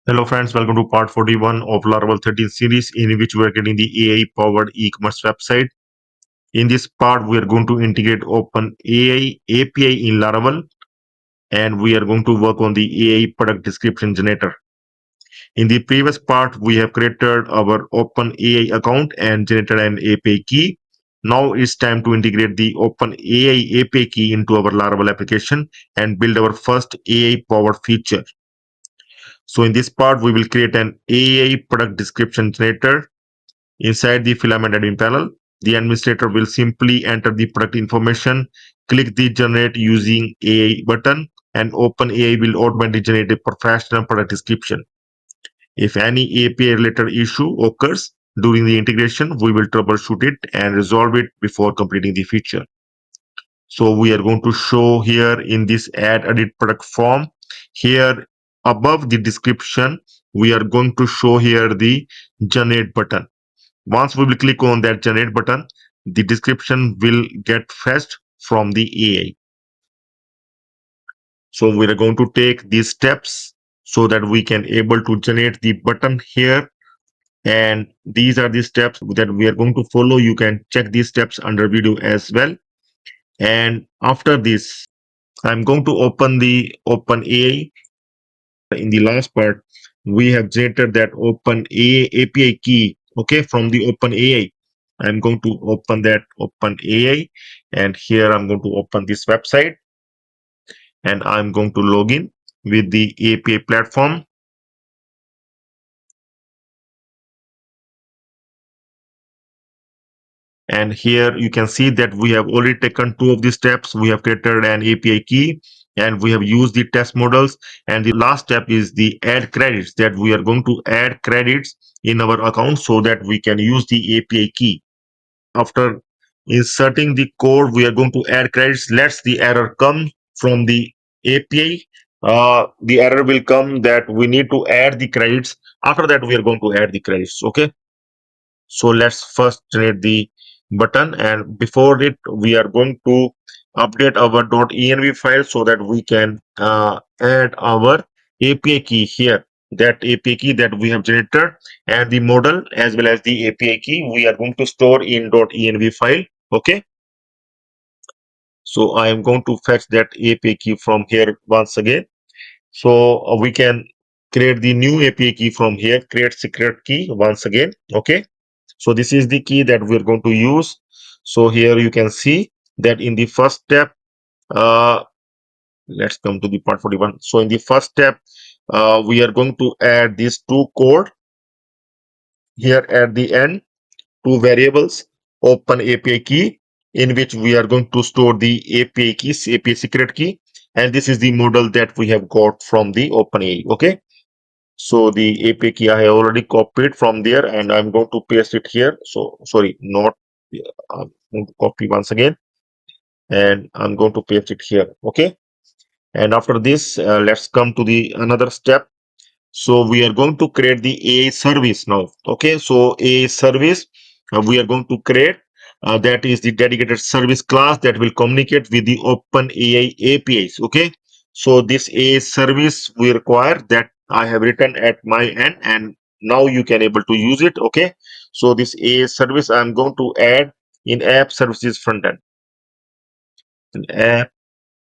Hello friends, welcome to part 41 of Laravel 13 series in which we are getting the AI powered e-commerce website. In this part, we are going to integrate OpenAI API in Laravel and we are going to work on the AI product description generator. In the previous part, we have created our OpenAI account and generated an API key. Now it's time to integrate the OpenAI API key into our Laravel application and build our first AI powered feature. So in this part, we will create an AI product description generator inside the Filament admin panel. The administrator will simply enter the product information, click the generate using AI button, and OpenAI will automatically generate a professional product description. If any API related issue occurs during the integration, we will troubleshoot it and resolve it before completing the feature. So we are going to show here in this add edit product form. Here above the description, we are going to show here the generate button. Once we will click on that generate button, the description will get fetched from the AI. So we are going to take these steps so that we can able to generate the button here. And these are the steps that we are going to follow. You can check these steps under video as well. And after this, I'm going to open the OpenAI. In the last part, we have generated that OpenAI API key, okay, from the OpenAI. I'm going to open that OpenAI, and here I'm going to open this website, and I'm going to log in with the API platform. And here you can see that we have already taken two of the steps. We have created an API key and we have used the test models. And the last step is the add credits, that we are going to add credits in our account so that we can use the API key. After inserting the code, we are going to add credits. Let's the error come from the API. The error will come that we need to add the credits. After that, we are going to add the credits. Okay. So let's first generate the button, and before it we are going to update our .env file so that we can add our API key here. That API key that we have generated and the model as well as the API key we are going to store in .env file. Okay, so I am going to fetch that API key from here once again. So we can create the new API key from here, create secret key once again. Okay, so this is the key that we're going to use. So here you can see that in the first step, uh, let's come to the part 41. So in the first step, we are going to add these two code here at the end, two variables, open API key, in which we are going to store the API keys, API secret key, and this is the model that we have got from the OpenAI. Okay. So the API key I have already copied from there and I'm going to paste it here. So sorry, not I'm going to copy once again and I'm going to paste it here. Okay. And after this, let's come to the another step. So we are going to create the AI service now. Okay. So AI service we are going to create. That is the dedicated service class that will communicate with the OpenAI APIs. Okay. So this AI service we require that I have written at my end, and now you can able to use it. Okay. So this AI service I'm going to add in app services front end. In app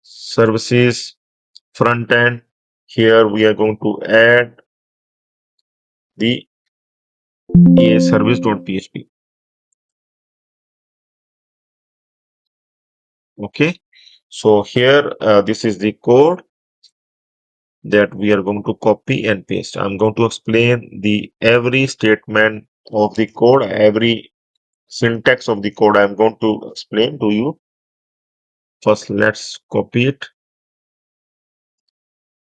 services front end, here we are going to add the AI service.php. Okay. So here this is the code that we are going to copy and paste. I'm going to explain the every statement of the code, every syntax of the code I'm going to explain to you. First, let's copy it.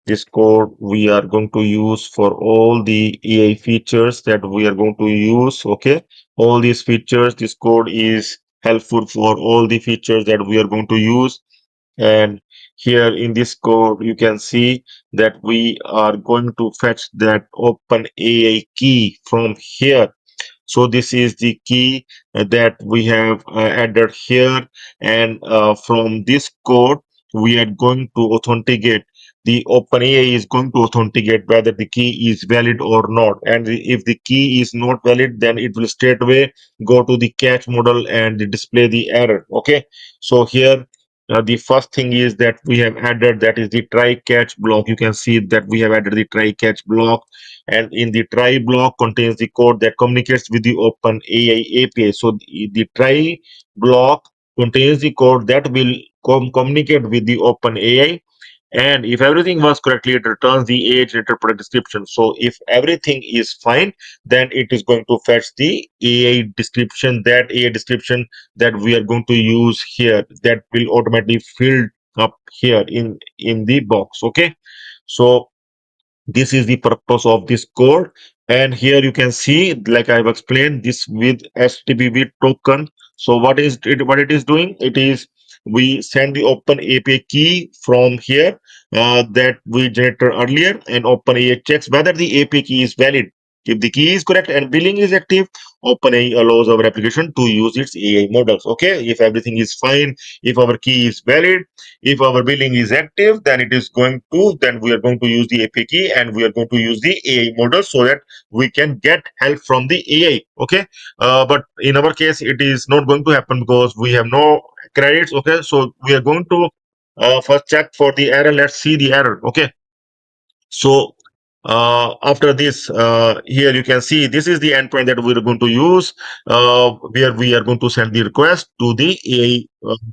This code we are going to use for all the AI features that we are going to use. Okay, all these features, this code is helpful for all the features that we are going to use. And here in this code you can see that we are going to fetch that OpenAI key from here. So this is the key that we have added here, and from this code we are going to authenticate the OpenAI is going to authenticate whether the key is valid or not. And if the key is not valid, then it will straight away go to the catch model and display the error. Okay. So here the first thing is that we have added, that is the try catch block. You can see that we have added the try catch block, and in the try block contains the code that communicates with the OpenAI API. So the try block contains the code that will communicate with the OpenAI, and if everything was correctly, it returns the age interpreted description. So if everything is fine, then it is going to fetch the AI description, that AI description that we are going to use here, that will automatically fill up here in the box. Okay. So this is the purpose of this code. And here you can see, like I've explained, this with HTTP token. So what it is doing, it is we send the open API key from here that we generated earlier, and OpenAI checks whether the API key is valid. If the key is correct and billing is active, OpenAI allows our application to use its AI models. Okay, if everything is fine, if our key is valid, if our billing is active, then it is going to, then we are going to use the API key, and we are going to use the AI model so that we can get help from the AI. Okay. But in our case, it is not going to happen because we have no credits. Okay. So we are going to first check for the error. Let's see the error. Okay. So after this, here you can see this is the endpoint that we're going to use, where we are going to send the request to the AI.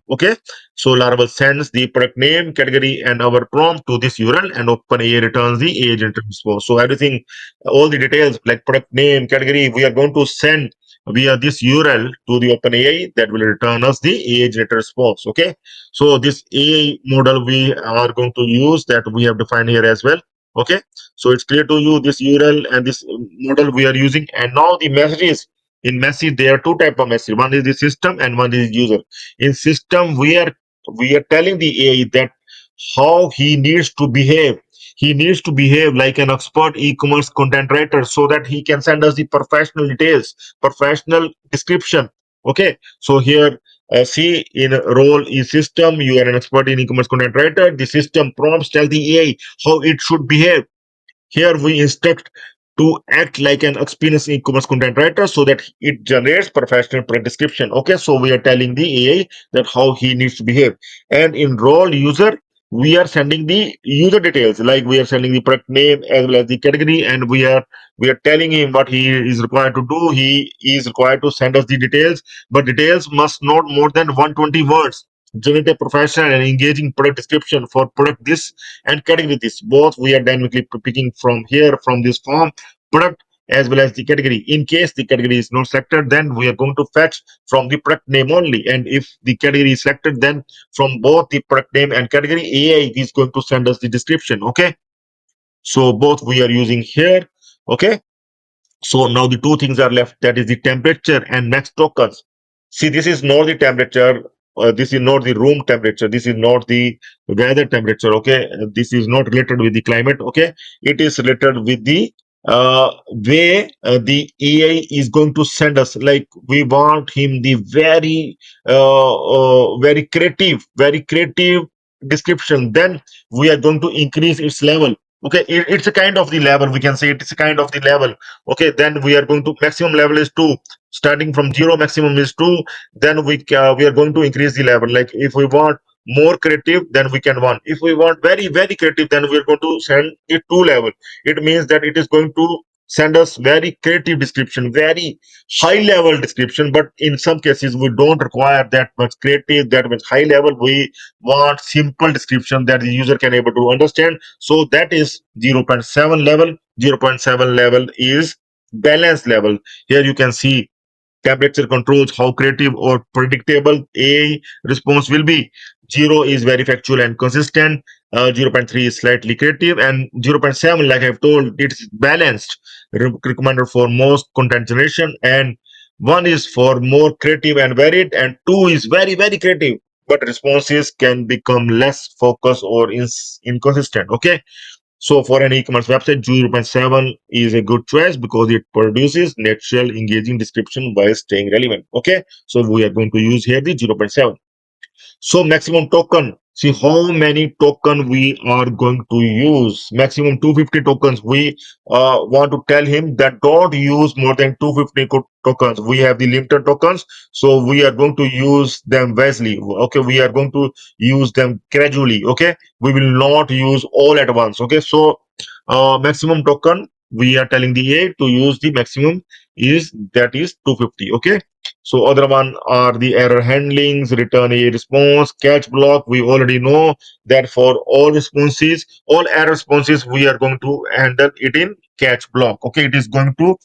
Okay, so Laravel sends the product name, category, and our prompt to this URL, and OpenAI returns the agent response. So everything, all the details like product name, category, we are going to send via this URL to the OpenAI that will return us the agent response. Okay, so this AI model we are going to use, that we have defined here as well. Okay, so it's clear to you this URL and this model we are using. And now the messages, in message there are two type of message, one is the system and one is user. In system, we are telling the AI that how he needs to behave. He needs to behave like an expert e-commerce content writer, so that he can send us the professional details, professional description. Okay, so here see, in role is system, you are an expert in e-commerce content writer. The system prompts tell the AI how it should behave. Here we instruct to act like an experienced e-commerce content writer, so that it generates professional product description. Okay, so we are telling the AI that how he needs to behave. And in role user, we are sending the user details, like we are sending the product name as well as the category, and we are telling him what he is required to do. He is required to send us the details, but details must not more than 120 words. Generate a professional and engaging product description for product this and category this. Both we are dynamically picking from here, from this form, product as well as the category. In case the category is not selected, then we are going to fetch from the product name only. And if the category is selected, then from both the product name and category, AI is going to send us the description. Okay, so both we are using here. Okay, so now the two things are left, that is the temperature and max tokens. See, this is not the temperature. This is not the room temperature. This is not the weather temperature. Okay, this is not related with the climate. Okay, it is related with the way the AI is going to send us. Like we want him the very creative description. Then we are going to increase its level. Okay, it's a kind of the level, we can say it's a kind of the level. Okay, then we are going to, maximum level is 2, starting from 0, maximum is 2. Then we are going to increase the level. Like if we want more creative, then we can 1. If we want very creative, then we are going to send it 2 level. It means that it is going to send us very creative description, very high level description. But in some cases we don't require that much creative, that much high level. We want simple description that the user can able to understand. So that is zero point 0.7 level. 0.7 level is balance level. Here you can see temperature controls how creative or predictable AI response will be. 0 is very factual and consistent. 0.3 is slightly creative, and 0.7, like I've told, it's balanced. Recommended for most content generation, and 1 is for more creative and varied, and 2 is very creative. But responses can become less focused or inconsistent. Okay, so for an e-commerce website, 0.7 is a good choice because it produces natural, engaging description while staying relevant. Okay, so we are going to use here the 0.7. So maximum token. See how many token we are going to use. Maximum 250 tokens. We want to tell him that don't use more than 250 tokens. We have the limited tokens, so we are going to use them wisely. Okay, we are going to use them gradually. Okay, we will not use all at once. Okay, so maximum token we are telling the AI to use the maximum is that is 250. Okay, so other one are the error handlings, return a response, catch block. We already know that for all responses, all error responses, we are going to handle it in catch block. Okay, it is going to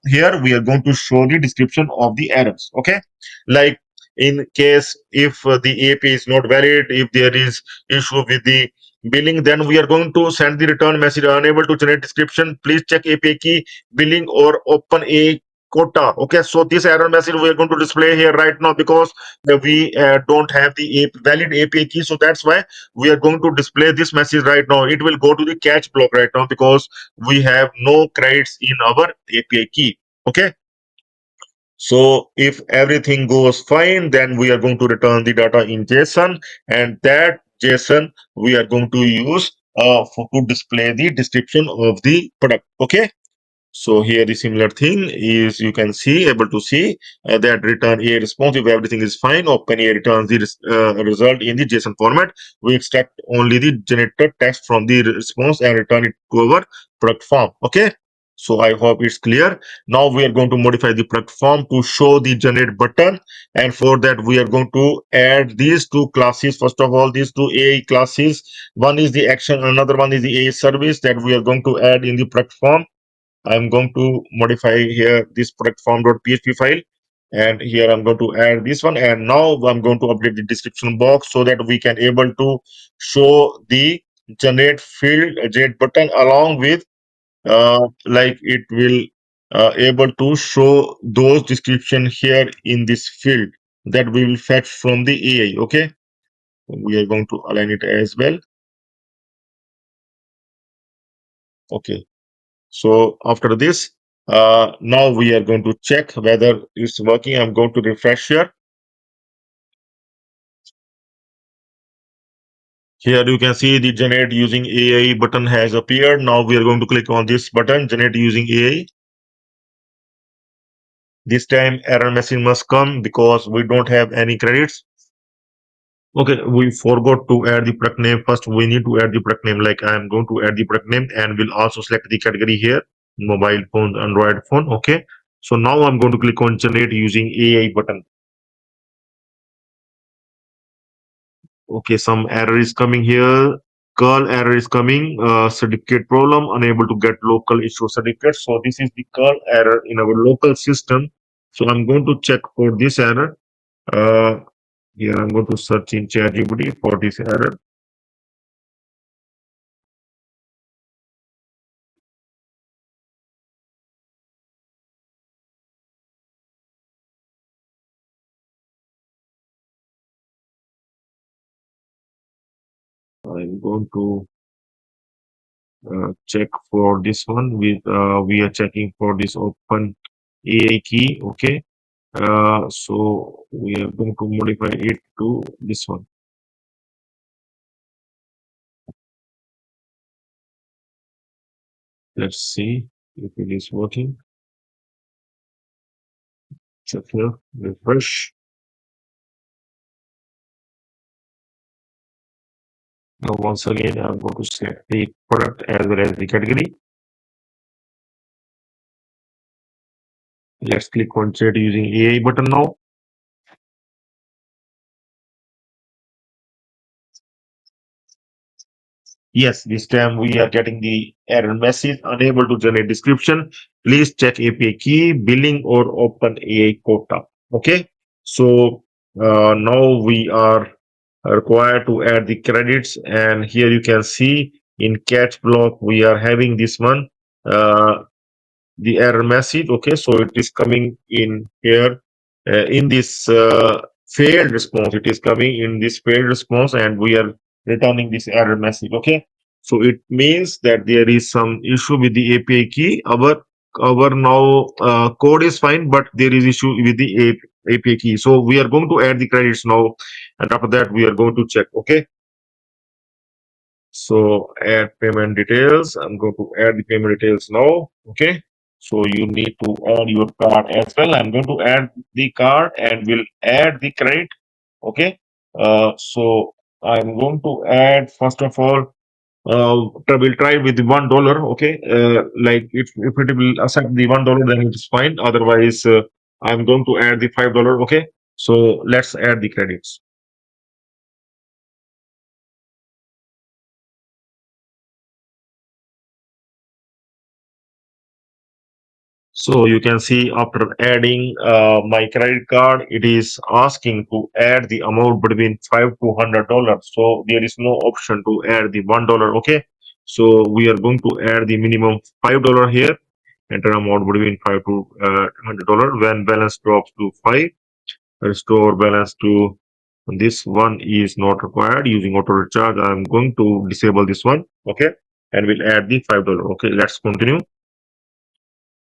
here we are going to show the description of the errors. Okay, like in case if the API is not valid, if there is issue with the billing, then we are going to send the return message unable to generate description. Please check API key billing or open a quota. Okay, so this error message we are going to display here right now because we don't have the valid API key. So that's why we are going to display this message right now. It will go to the catch block right now because we have no credits in our API key. Okay, so if everything goes fine, then we are going to return the data in JSON, and that JSON we are going to use to display the description of the product. Okay, so here the similar thing is you can see able to see that return a response if everything is fine. OpenAI returns the result in the JSON format. We extract only the generated text from the response and return it to our product form. Okay. So I hope it's clear. Now we are going to modify the product form to show the generate button, and for that we are going to add these two classes. First of all, these two AI classes. One is the action, another one is the AI service that we are going to add in the product form. I'm going to modify here this product form.php file, and here I'm going to add this one, and now I'm going to update the description box so that we can able to show the generate field generate button along with like it will able to show those description here in this field that we will fetch from the AI. Okay, we are going to align it as well. Okay, so after this, now we are going to check whether it's working. I'm going to refresh here. Here you can see the generate using AI button has appeared. Now we are going to click on this button, generate using AI. This time error message must come because we don't have any credits. Okay, we forgot to add the product name. First, we need to add the product name. Like I'm going to add the product name and we'll also select the category here, mobile phone, Android phone. Okay. So now I'm going to click on generate using AI button. Okay, some error is coming here. Curl error is coming. Certificate problem, unable to get local issue certificate. So this is the curl error in our local system. So I'm going to check for this error. Uh, Here I'm going to search in ChatGPT for this error. I'm going to check for this one. With we are checking for this open AI key. Okay. So we are going to modify it to this one. Let's see if it is working. Check here, refresh. Now once again, I'm going to select the product as well as the category. Let's click on chat using AI button now. Yes, this time we are getting the error message, unable to generate description. Please check API key, billing or open AI quota. Okay. So now we are required to add the credits, and here you can see in catch block we are having this one. The error message. Okay, so it is coming in here in this failed response. It is coming in this failed response, and we are returning this error message. Okay, so it means that there is some issue with the API key. Our our now code is fine, but there is issue with the API key. So we are going to add the credits now, and after that we are going to check. Okay. So add payment details. I'm going to add the payment details now. Okay. So you need to add your card as well. I'm going to add the card and we'll add the credit. Okay. So I'm going to add first of all. We'll try with $1. Okay. Like if it will accept the $1, then it's fine. Otherwise, I'm going to add the $5. Okay. So let's add the credits. So you can see after adding my credit card, it is asking to add the amount between $5 to $100. So there is no option to add the $1. Okay. So we are going to add the minimum $5 here. Enter amount between $5 to $100. When balance drops to 5, restore balance to this one is not required using auto recharge. I'm going to disable this one. Okay. And we'll add the $5. Okay. Let's continue.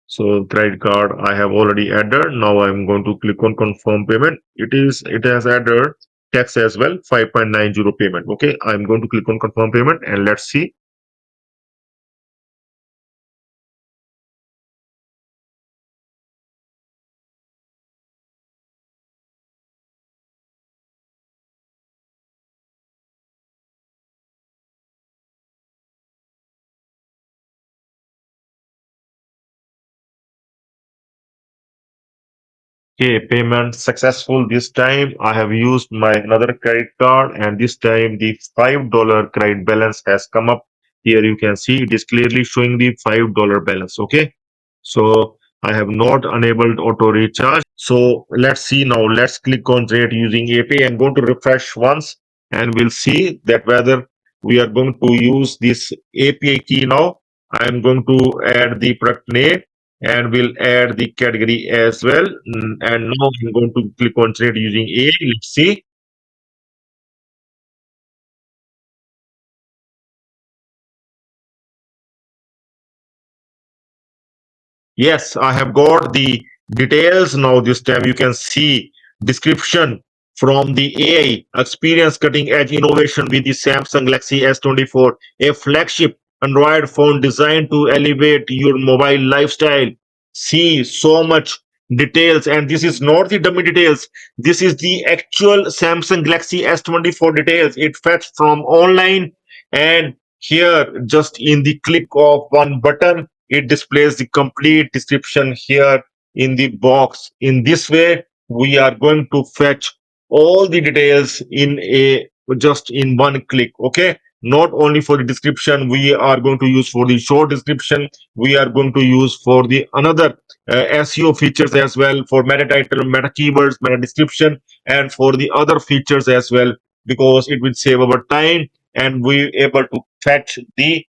So credit card I have already added. Now I'm going to click on confirm payment. It has added tax as well, 5.90 payment. Okay, I'm going to click on confirm payment and let's see. Okay, payment successful this time. I have used my another credit card and this time the $5 credit balance has come up. Here you can see it is clearly showing the $5 balance. Okay. So I have not enabled auto recharge. So let's see now. Let's click on generate using API. I'm going to refresh once and we'll see that whether we are going to use this API key now. I'm going to add the product name and we'll add the category as well. And now I'm going to click on trade using A. Let's see. Yes, I have got the details now this time. You can see description from the AI experience cutting edge innovation with the Samsung Galaxy S24, a flagship Android phone designed to elevate your mobile lifestyle. See so much details, and this is not the dummy details. This is the actual Samsung Galaxy S24 details. It fetched from online, and here just in the click of one button it displays the complete description here in the box. In this way, we are going to fetch all the details in a just in one click. Okay. Not only for the description, we are going to use for the short description. We are going to use for the another SEO features as well for meta title, meta keywords, meta description, and for the other features as well because it will save our time and we able to fetch the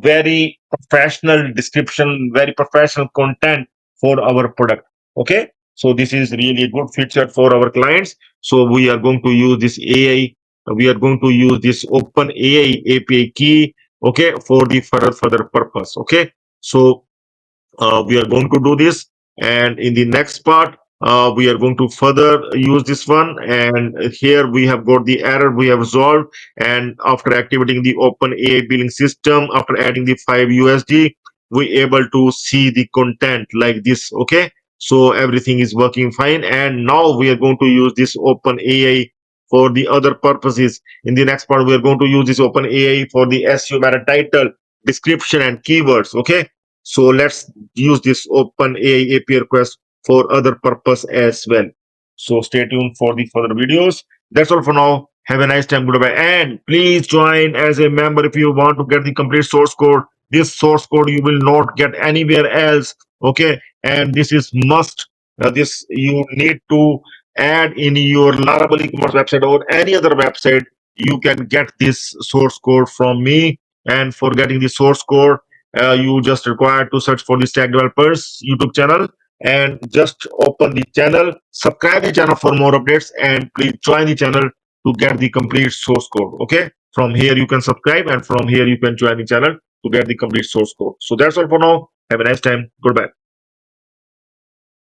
very professional description, very professional content for our product. Okay. So this is really a good feature for our clients. So we are going to use this AI. We are going to use this open AI API key. Okay. For the further purpose. Okay. So we are going to do this and in the next part we are going to further use this one and here we have got the error we have resolved and after activating the open AI billing system after adding the 5 USD we able to see the content like this. Okay, so everything is working fine and now we are going to use this open AI for the other purposes. In the next part we are going to use this open AI for the SEO meta title description and keywords. Okay, so let's use this open AI API request for other purpose as well. So stay tuned for the further videos. That's all for now. Have a nice time. Goodbye. And please join as a member if you want to get the complete source code. This source code you will not get anywhere else. Okay. And this is must. This you need to add in your Laravel e-commerce website or any other website. You can get this source code from me. And for getting the source code, you just require to search for the Stack Developers YouTube channel and just open the channel, subscribe the channel for more updates, and please join the channel to get the complete source code. Okay, from here you can subscribe, and from here you can join the channel to get the complete source code. So that's all for now. Have a nice time. Goodbye.